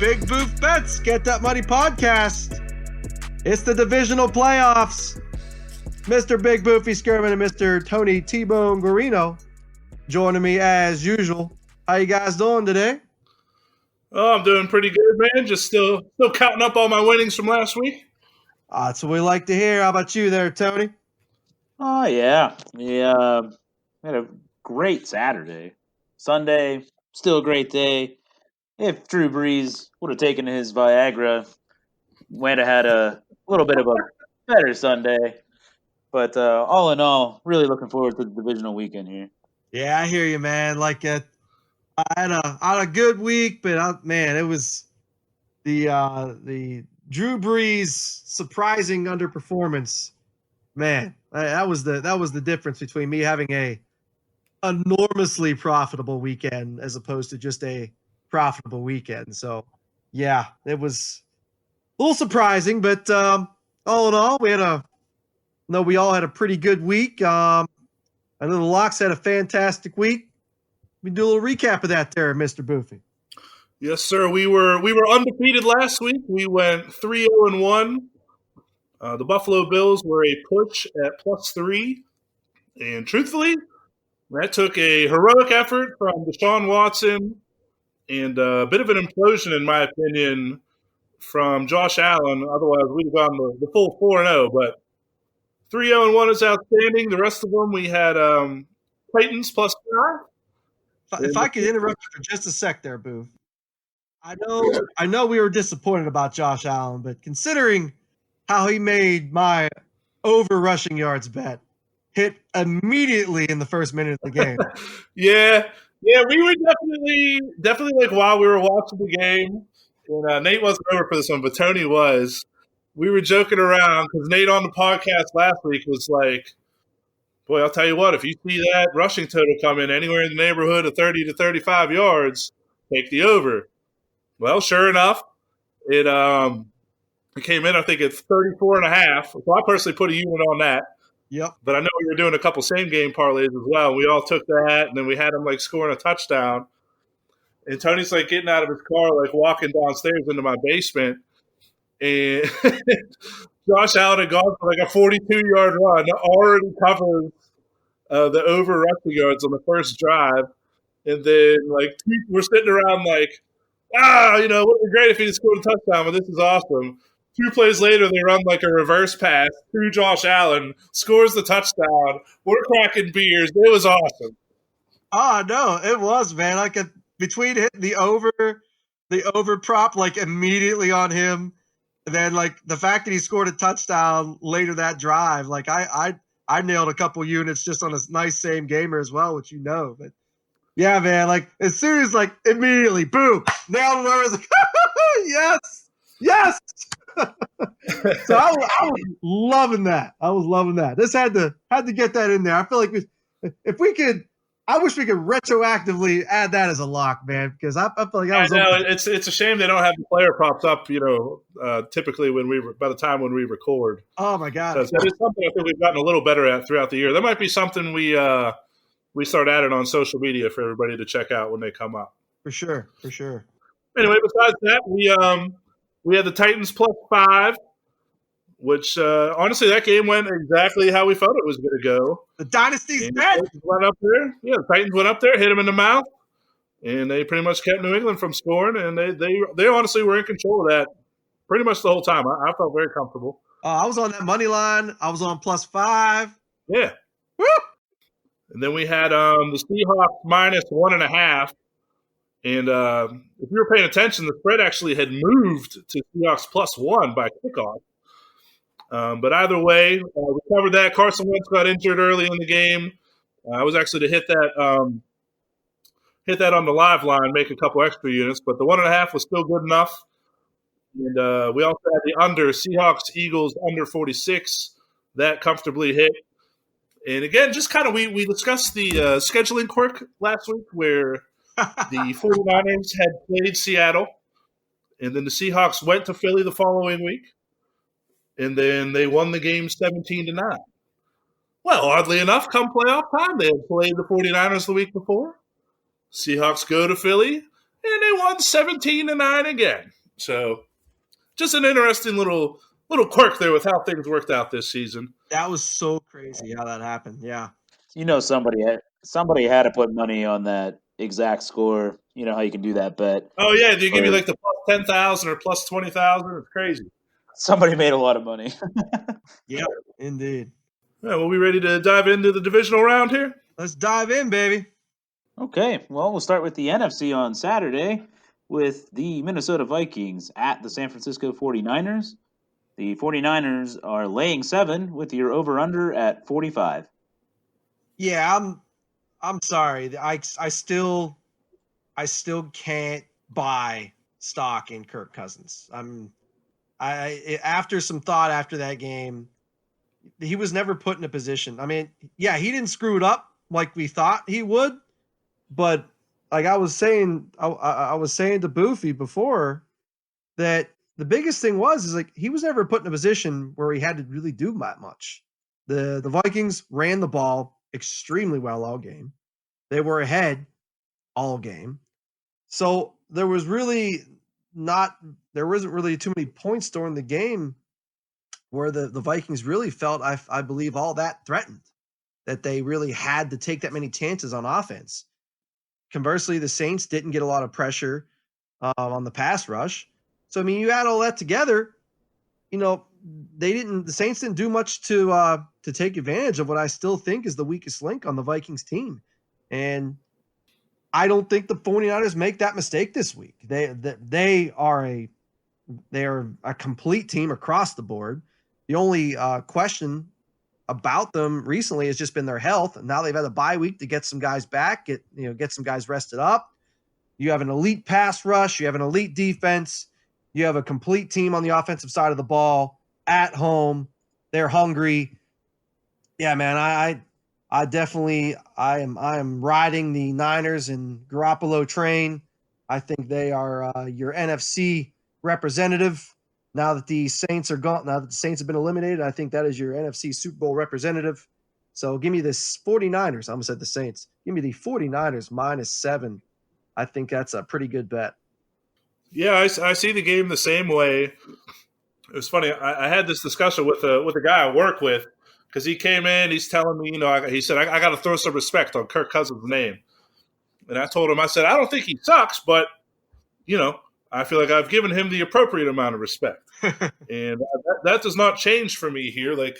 Big Boof Bets, Get That Money podcast. It's the Divisional Playoffs. Mr. Big Boofy Scureman and Mr. Tony T-Bone Guarino joining me as usual. How you guys doing today? Oh, I'm doing pretty good, man. Just still counting up all my winnings from last week. That's what we like to hear. How about you there, Tony? Oh, yeah. We had a great Saturday. Sunday, still a great day. If Drew Brees would have taken his Viagra, might have had a little bit of a better Sunday. But all in all, really looking forward to the divisional weekend here. Yeah, I hear you, man. I had a good week, but man, it was the Drew Brees surprising underperformance. Man, that was the difference between me having a enormously profitable weekend as opposed to just a profitable weekend. So, yeah, it was a little surprising, but all in all, we all had a pretty good week. I know the Locks had a fantastic week. We do a little recap of that there, Mr. Boofy. Yes, sir. We were undefeated last week. We went 3-0-1. The Buffalo Bills were a push at +3. And truthfully, that took a heroic effort from Deshaun Watson and a bit of an implosion, in my opinion, from Josh Allen. Otherwise, we'd have gone the full 4-0. But 3-0-1 is outstanding. The rest of them, we had Titans +5. If I could interrupt you for just a sec there, Boof. I know we were disappointed about Josh Allen, but considering how he made my over rushing yards bet hit immediately in the first minute of the game. Yeah, we were definitely like while we were watching the game, and Nate wasn't over for this one, but Tony was. We were joking around because Nate on the podcast last week was like, boy, I'll tell you what, if you see that rushing total come in anywhere in the neighborhood of 30 to 35 yards, take the over. Well, sure enough, it came in, I think, at 34.5. So I personally put a unit on that. Yep. But I know we were doing a couple same-game parlays as well. We all took that, and then we had him, scoring a touchdown. And Tony's, getting out of his car, walking downstairs into my basement. And Josh Allen had gone for, a 42-yard run, already covers the over rushing yards on the first drive. And then, we're sitting around it would be great if he had scored a touchdown, but this is awesome. 2 plays later, they run a reverse pass to Josh Allen, scores the touchdown. We're cracking beers. It was awesome. Oh, no, it was, man. Between hitting the over prop, immediately on him, and then, the fact that he scored a touchdown later that drive, I nailed a couple units just on a nice same gamer as well, which you know. But, yeah, man, as soon as, immediately, boom, nailed it. I was like, yes. So I was loving that. This had to get that in there. I feel like I wish we could retroactively add that as a lock, man, because I feel like I know it's a shame they don't have the player props up, typically by the time when we record. Oh my God. That is something I think we've gotten a little better at throughout the year. That might be something we start adding on social media for everybody to check out when they come up. For sure. Anyway, besides that, we had the Titans +5, which honestly that game went exactly how we felt it was going to go. The dynasty's dead. Went up there. Yeah, the Titans went up there, hit them in the mouth, and they pretty much kept New England from scoring. And they honestly were in control of that pretty much the whole time. I felt very comfortable. I was on that money line. I was on +5. Yeah. Woo! And then we had the Seahawks -1.5. And if you were paying attention, the spread actually had moved to Seahawks +1 by kickoff. But either way, we covered that. Carson Wentz got injured early in the game. I was actually to hit that on the live line, make a couple extra units, but the 1.5 was still good enough. And we also had the under, Seahawks, Eagles, under 46. That comfortably hit. And again, just kind of we discussed the scheduling quirk last week where the 49ers had played Seattle, and then the Seahawks went to Philly the following week, and then they won the game 17-9. Well, oddly enough, come playoff time, they had played the 49ers the week before. Seahawks go to Philly, and they won 17-9 again. So just an interesting little quirk there with how things worked out this season. That was so crazy how that happened. Yeah. Somebody had to put money on that exact score. You know how you can do that bet. Oh yeah, they give you like the plus 10,000 or plus 20,000. It's crazy. Somebody made a lot of money. Yeah, indeed. Yeah, well, we ready to dive into the divisional round here? Let's dive in, baby. Okay, well, we'll start with the NFC on Saturday with the Minnesota Vikings at the San Francisco 49ers. The 49ers are laying 7 with your over-under at 45. Yeah, I'm sorry. I still can't buy stock in Kirk Cousins. After some thought after that game, he was never put in a position. I mean, yeah, he didn't screw it up like we thought he would, but like I was saying to Boofy before that the biggest thing is like he was never put in a position where he had to really do that much. The Vikings ran the ball extremely well all game. They were ahead all game. So there wasn't really too many points during the game where the Vikings really felt, I believe, all that threatened, that they really had to take that many chances on offense. Conversely, the Saints didn't get a lot of pressure on the pass rush. So, I mean, you add all that together, the Saints didn't do much to take advantage of what I still think is the weakest link on the Vikings team. And I don't think the 49ers make that mistake this week. They are a complete team across the board. The only question about them recently has just been their health. And now they've had a bye week to get some guys back, get some guys rested up. You have an elite pass rush. You have an elite defense. You have a complete team on the offensive side of the ball at home. They're hungry. Yeah, man, I definitely am riding the Niners and Garoppolo train. I think they are your NFC representative. Now that the Saints are gone, now that the Saints have been eliminated, I think that is your NFC Super Bowl representative. So give me this 49ers. I almost said the Saints. Give me the 49ers -7. I think that's a pretty good bet. Yeah, I see the game the same way. It was funny. I had this discussion with a guy I work with because he came in. He's telling me, he said, I got to throw some respect on Kirk Cousins' name. And I told him, I said, I don't think he sucks, but, I feel like I've given him the appropriate amount of respect. And that does not change for me here. Like,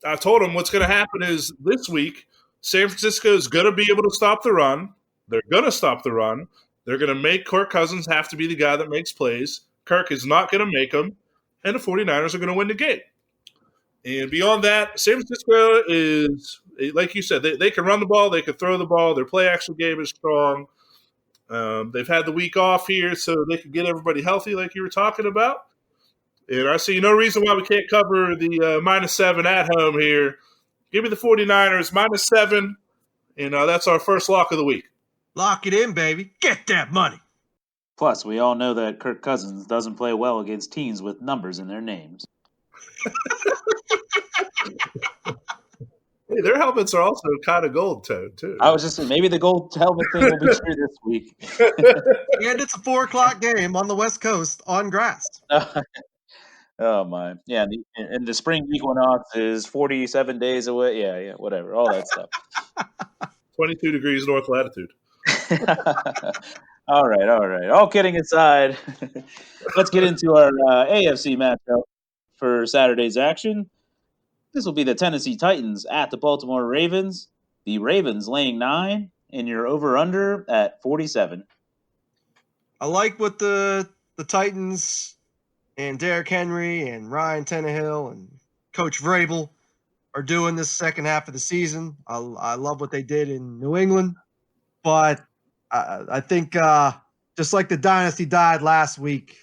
I told him what's going to happen is this week, San Francisco is going to be able to stop the run. They're going to stop the run. They're going to make Kirk Cousins have to be the guy that makes plays. Kirk is not going to make them. And the 49ers are going to win the game. And beyond that, San Francisco is, like you said, they can run the ball. They can throw the ball. Their play-action game is strong. They've had the week off here so they can get everybody healthy like you were talking about. And I see no reason why we can't cover the -7 at home here. Give me the 49ers -7, and that's our first lock of the week. Lock it in, baby. Get that money. Plus, we all know that Kirk Cousins doesn't play well against teams with numbers in their names. Hey, their helmets are also kind of gold-toned, too. I was just saying, maybe the gold helmet thing will be true this week. And it's a 4:00 game on the West Coast on grass. Oh, my. Yeah, and the spring equinox is 47 days away. Yeah, whatever. All that stuff. 22 degrees north latitude. All right. All kidding aside, let's get into our AFC matchup for Saturday's action. This will be the Tennessee Titans at the Baltimore Ravens. The Ravens laying 9, and you're over/under at 47. I like what the Titans and Derrick Henry and Ryan Tannehill and Coach Vrabel are doing this second half of the season. I love what they did in New England, but I think just like the dynasty died last week,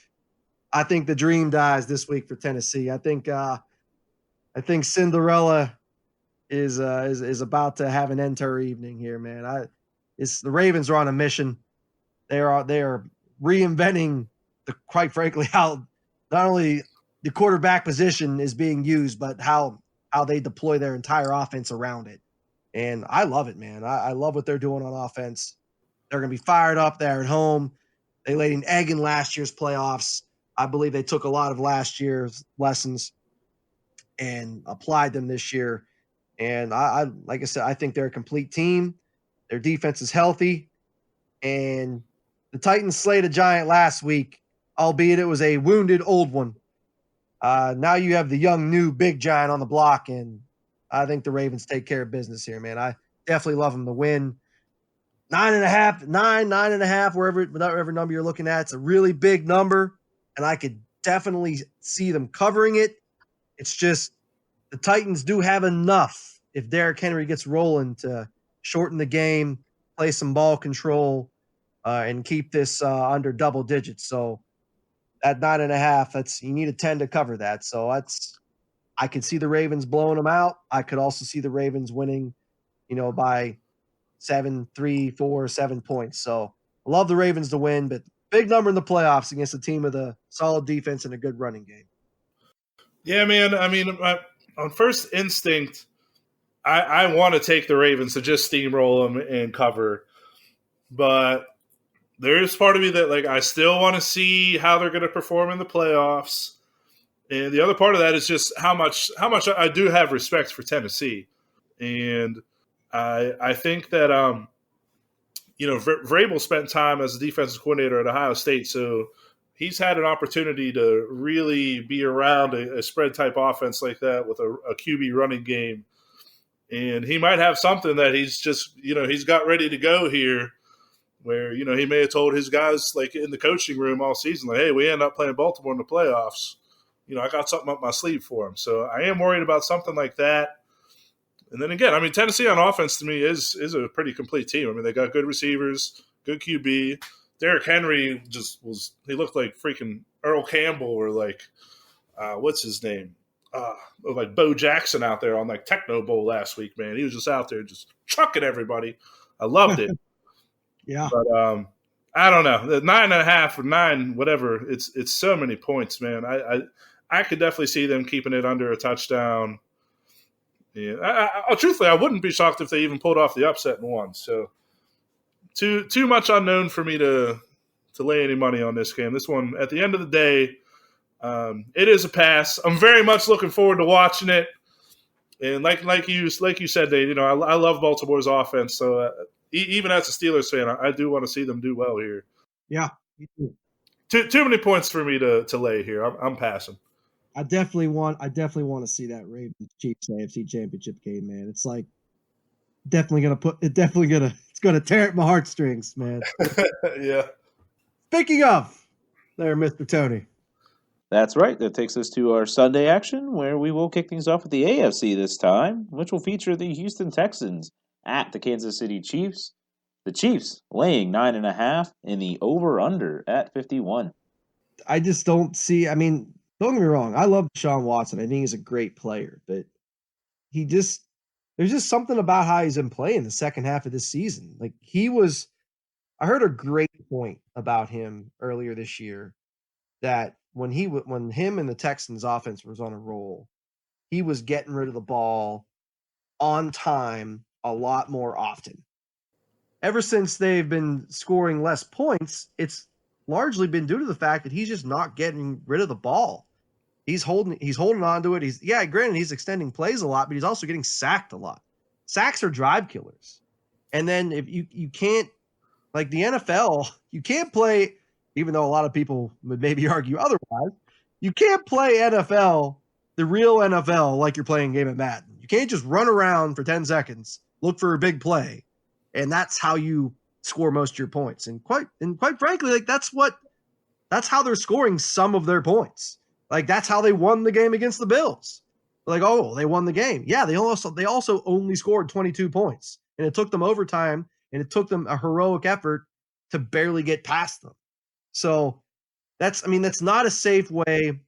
I think the dream dies this week for Tennessee. I think Cinderella is about to have an end to her evening here, man. The Ravens are on a mission. They are reinventing quite frankly how not only the quarterback position is being used, but how they deploy their entire offense around it. And I love it, man. I love what they're doing on offense. They're going to be fired up there at home. They laid an egg in last year's playoffs. I believe they took a lot of last year's lessons and applied them this year. And I like I said, I think they're a complete team. Their defense is healthy. And the Titans slayed a giant last week, albeit it was a wounded old one. Now you have the young, new, big giant on the block, and I think the Ravens take care of business here, man. I definitely love them to win. 9.5, whatever number you're looking at. It's a really big number, and I could definitely see them covering it. It's just the Titans do have enough if Derrick Henry gets rolling to shorten the game, play some ball control, and keep this under double digits. So at 9.5, you need a 10 to cover that. So I could see the Ravens blowing them out. I could also see the Ravens winning, by 7 points. So I love the Ravens to win, but big number in the playoffs against a team with a solid defense and a good running game. Yeah, man. I mean, on first instinct, I want to take the Ravens to just steamroll them and cover. But there's part of me that, I still want to see how they're going to perform in the playoffs. And the other part of that is just how much I do have respect for Tennessee. And I think that, Vrabel spent time as a defensive coordinator at Ohio State, so he's had an opportunity to really be around a spread-type offense like that with a QB running game. And he might have something that he's just, he's got ready to go here where, he may have told his guys, in the coaching room all season, hey, we end up playing Baltimore in the playoffs. I got something up my sleeve for him. So I am worried about something like that. And then again, Tennessee on offense to me is a pretty complete team. They got good receivers, good QB. Derrick Henry he looked like freaking Earl Campbell or what's his name? Like Bo Jackson out there on Techno Bowl last week, man. He was just out there just chucking everybody. I loved it. Yeah. But I don't know. The 9.5 or 9, whatever, it's so many points, man. I could definitely see them keeping it under a touchdown. Yeah, truthfully, I wouldn't be shocked if they even pulled off the upset and won. So, too much unknown for me to lay any money on this game. This one, at the end of the day, it is a pass. I'm very much looking forward to watching it. And like you said, Dave, I love Baltimore's offense. So even as a Steelers fan, I do want to see them do well here. Yeah, too many points for me to lay here. I'm passing. I definitely want to see that Ravens Chiefs AFC Championship game, man. It's it's gonna tear at my heartstrings, man. Yeah. Speaking of, there, Mr. Tony. That's right. That takes us to our Sunday action, where we will kick things off with the AFC this time, which will feature the Houston Texans at the Kansas City Chiefs. The Chiefs laying 9.5 in the over/under at 51. I just don't see. Don't get me wrong. I love Deshaun Watson. I think he's a great player, but there's just something about how he's been playing the second half of this season. I heard a great point about him earlier this year that when him and the Texans offense was on a roll, he was getting rid of the ball on time a lot more often. Ever since they've been scoring less points, it's largely been due to the fact that he's just not getting rid of the ball. He's holding on to it. Granted, he's extending plays a lot, but he's also getting sacked a lot. Sacks are drive killers. And then if you can't, like the NFL, you can't play, even though a lot of people would maybe argue otherwise, you can't play NFL, the real NFL, like you're playing a game of Madden. You can't just run around for 10 seconds, look for a big play, and that's how you score most of your points. And quite frankly, that's how they're scoring some of their points. That's how they won the game against the Bills. They won the game. Yeah, they also only scored 22 points. And it took them overtime, and it took them a heroic effort to barely get past them. So that's not a safe way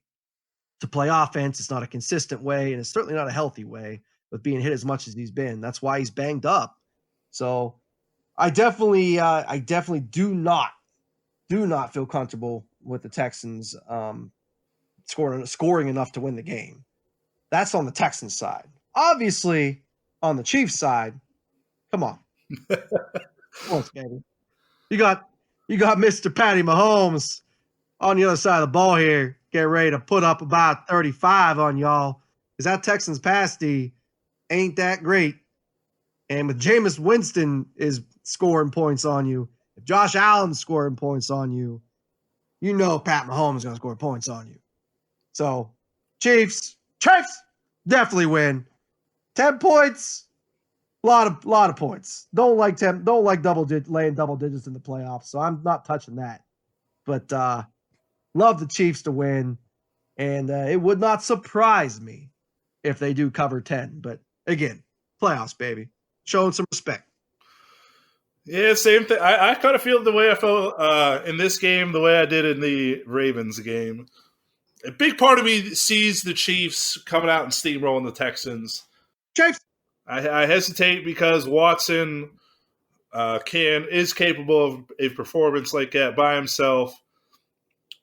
to play offense. It's not a consistent way, and it's certainly not a healthy way with being hit as much as he's been. That's why he's banged up. So I definitely do not feel comfortable with the Texans scoring enough to win the game. That's on the Texans side. Obviously, on the Chiefs side, come on, baby. You got You got Mr. Patty Mahomes on the other side of the ball here. Get ready to put up about 35 on y'all. Because that Texans pass D ain't that great. And with Jameis Winston is scoring points on you, if Josh Allen's scoring points on you, you know Pat Mahomes is going to score points on you. So, Chiefs definitely win. 10 points, a lot of points. Don't like laying double digits in the playoffs, so I'm not touching that. But love the Chiefs to win, and it would not surprise me if they do cover 10. But again, playoffs, baby. Showing some respect. Yeah, same thing. I kind of feel the way I felt in this game, the way I did in the Ravens game. A big part of me sees the Chiefs coming out and steamrolling the Texans. Chiefs. I hesitate because Watson is capable of a performance like that by himself.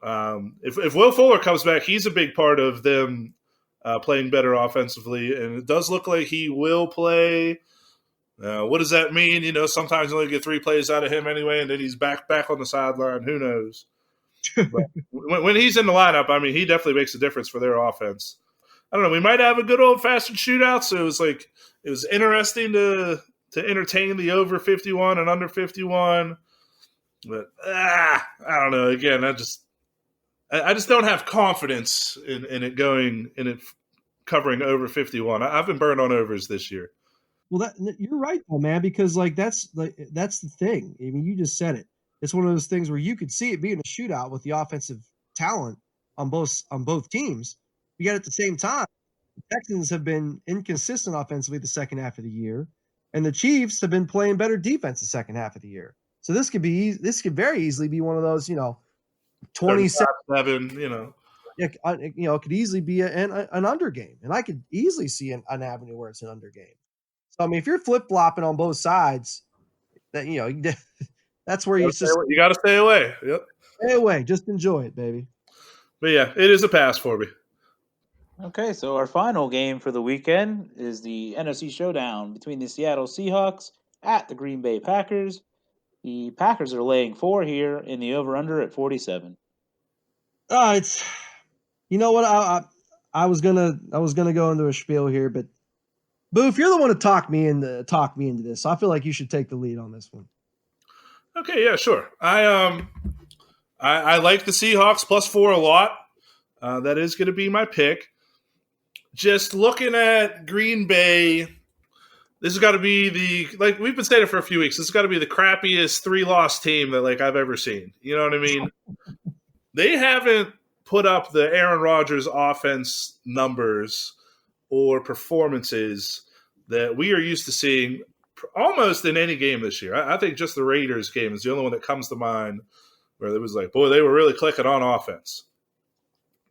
If Will Fuller comes back, he's a big part of them playing better offensively, and it does look like he will play. What does that mean? You know, sometimes you only get 3 plays out of him anyway, and then he's back on the sideline. Who knows? But when he's in the lineup, I mean, he definitely makes a difference for their offense. I don't know. We might have a good old-fashioned shootout, so it was interesting to entertain the over 51 and under 51. But I don't know. Again, I just don't have confidence in it covering over 51. I've been burned on overs this year. Well, you're right, though, man, because that's the thing. I mean, you just said it. It's one of those things where you could see it being a shootout with the offensive talent on both teams. Yet at the same time, the Texans have been inconsistent offensively the second half of the year, and the Chiefs have been playing better defense the second half of the year. So this could very easily be one of those, 27, it could easily be an under game, and I could easily see an avenue where it's an under game. So I mean, if you're flip flopping on both sides, that that's where you got to stay away. Yep, stay away. Just enjoy it, baby. But yeah, it is a pass for me. Okay, so our final game for the weekend is the NFC Showdown between the Seattle Seahawks at the Green Bay Packers. The Packers are laying 4 here in the over-under at 47. It's, you know what, I was gonna go into a spiel here, but Boof, you're the one to talk me into this. So I feel like you should take the lead on this one. Okay, yeah, sure. I like the Seahawks +4 a lot. That is going to be my pick. Just looking at Green Bay, this has got to be like we've been saying it for a few weeks. This has got to be the crappiest 3-loss team that I've ever seen. You know what I mean? They haven't put up the Aaron Rodgers offense numbers or performances that we are used to seeing almost in any game this year. I think just the Raiders game is the only one that comes to mind where it was like, boy, they were really clicking on offense.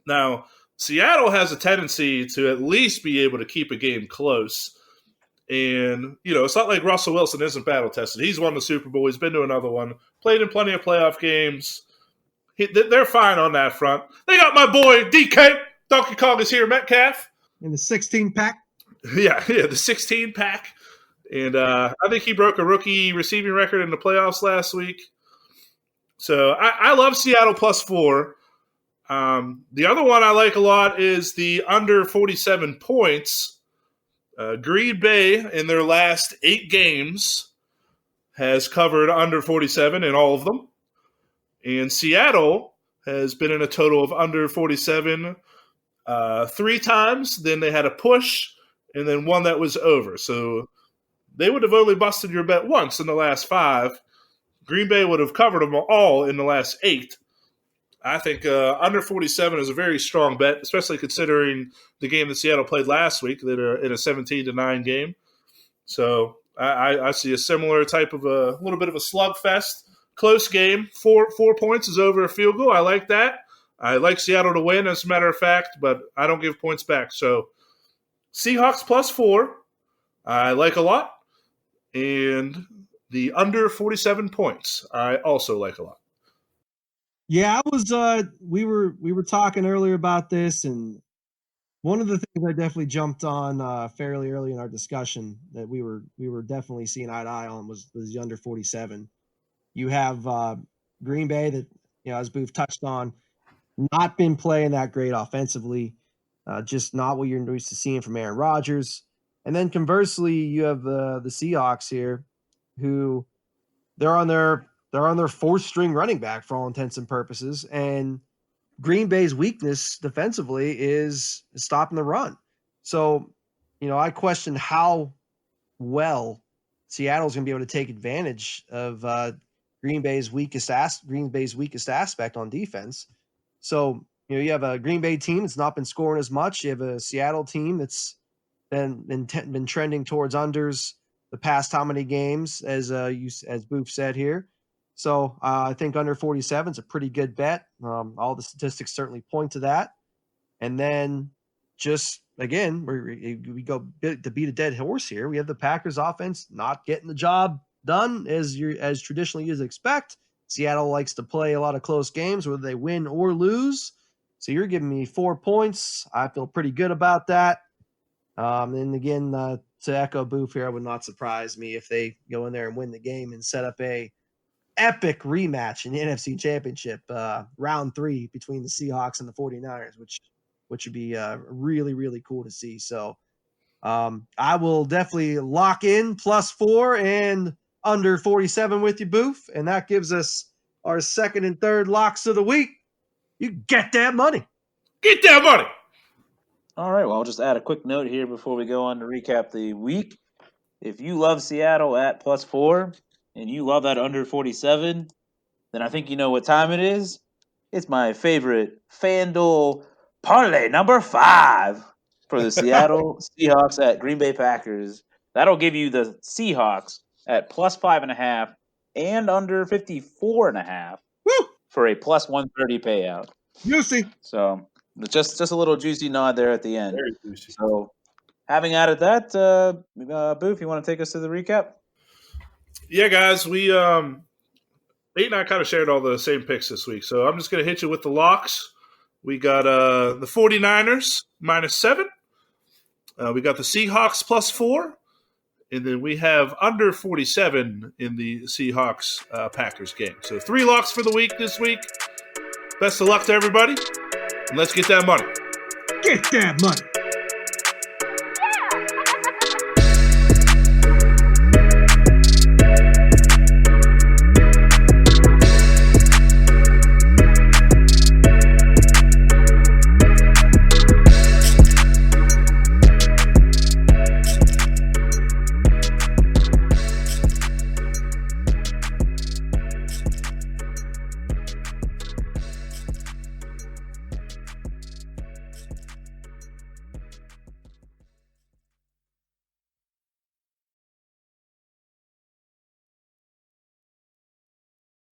Now, Seattle has a tendency to at least be able to keep a game close. And, it's not like Russell Wilson isn't battle-tested. He's won the Super Bowl. He's been to another one. Played in plenty of playoff games. They're fine on that front. They got my boy, DK. Donkey Kong is here, Metcalf. In the 16-pack? Yeah, the 16-pack. And I think he broke a rookie receiving record in the playoffs last week. So I love Seattle +4. The other one I like a lot is the under 47 points. Green Bay, in their last 8 games, has covered under 47 in all of them. And Seattle has been in a total of under 47 3 times. Then they had a push, and then one that was over. So they would have only busted your bet once in the last 5. Green Bay would have covered them all in the last 8. I think under 47 is a very strong bet, especially considering the game that Seattle played last week. That are in a 17-9 game. So I see a similar type of a little bit of a slugfest. Close game. 4 points is over a field goal. I like that. I like Seattle to win, as a matter of fact, but I don't give points back. So Seahawks +4, I like a lot. And the under 47 points, I also like a lot. Yeah, I was. We were talking earlier about this, and one of the things I definitely jumped on fairly early in our discussion that we were definitely seeing eye to eye on was the under 47. You have Green Bay that, as Booth touched on, not been playing that great offensively, just not what you're used to seeing from Aaron Rodgers. And then conversely, you have the Seahawks here, who they're on their fourth string running back for all intents and purposes, and Green Bay's weakness defensively is stopping the run. So, I question how well Seattle's going to be able to take advantage of Green Bay's weakest aspect on defense. So, you have a Green Bay team that's not been scoring as much. You have a Seattle team that's been trending towards unders the past how many games, as Boof said here. So I think under 47 is a pretty good bet. All the statistics certainly point to that. And then just again, we go to beat a dead horse here. We have the Packers offense not getting the job done as traditionally you'd expect. Seattle likes to play a lot of close games, whether they win or lose. So you're giving me 4 points. I feel pretty good about that. And again, to echo Boof here, it would not surprise me if they go in there and win the game and set up a epic rematch in the NFC Championship, round 3 between the Seahawks and the 49ers, which would be really, really cool to see. So I will definitely lock in +4 and under 47 with you, Boof. And that gives us our second and third locks of the week. You get that money. Get that money. All right, well, I'll just add a quick note here before we go on to recap the week. If you love Seattle at +4 and you love that under 47, then I think you know what time it is. It's my favorite FanDuel parlay number 5 for the Seattle Seahawks at Green Bay Packers. That'll give you the Seahawks at +5.5 and under 54.5 for a +130 payout. Juicy. So just a little juicy nod there at the end. Very juicy. So having added that, Boof, you want to take us to the recap? Yeah, guys, we Nate and I kind of shared all the same picks this week, so I'm just going to hit you with the locks. We got the 49ers -7. We got the Seahawks +4. And then we have under 47 in the Seahawks Packers game. So 3 locks for the week this week. Best of luck to everybody. And let's get that money. Get that money.